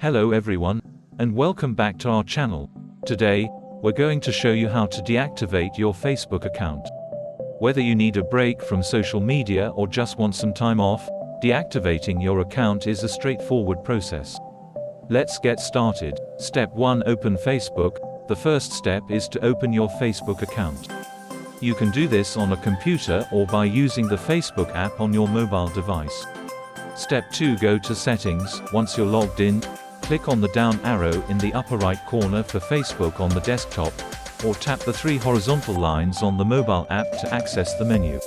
Hello everyone, and welcome back to our channel. Today, we're going to show you how to deactivate your Facebook account. Whether you need a break from social media or just want some time off, deactivating your account is a straightforward process. Let's get started. Step 1. Open Facebook. The first step is to open your Facebook account. You can do this on a computer or by using the Facebook app on your mobile device. Step 2. Go to Settings. Once you're logged in, click on the down arrow in the upper right corner for Facebook on the desktop, or tap the 3 horizontal lines on the mobile app to access the menu.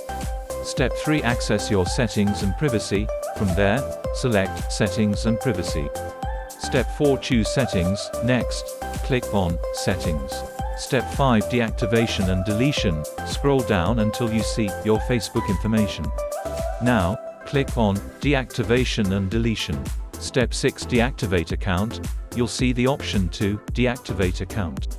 Step 3. Access your settings and privacy. From there, select Settings and Privacy. Step 4. Choose Settings. Next, click on Settings. Step 5. Deactivation and deletion. Scroll down until you see your Facebook information. Now, click on Deactivation and Deletion. Step 6. Deactivate account. You'll see the option to deactivate account.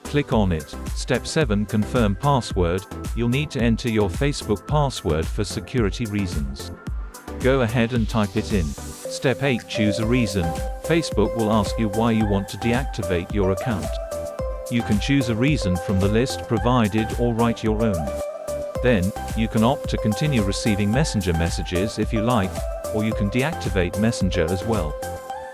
Click on it. Step 7. Confirm password. You'll need to enter your Facebook password for security reasons. Go ahead and type it in. Step 8. Choose a reason. Facebook will ask you why you want to deactivate your account. You can choose a reason from the list provided or write your own. Then, you can opt to continue receiving Messenger messages if you like, or you can deactivate Messenger as well.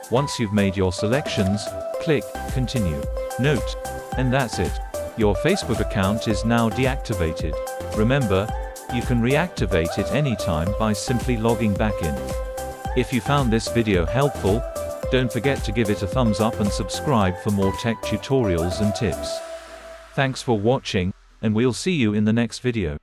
Once you've made your selections, click Continue. Note, and that's it. Your Facebook account is now deactivated. Remember, you can reactivate it anytime by simply logging back in. If you found this video helpful, don't forget to give it a thumbs up and subscribe for more tech tutorials and tips. Thanks for watching, and we'll see you in the next video.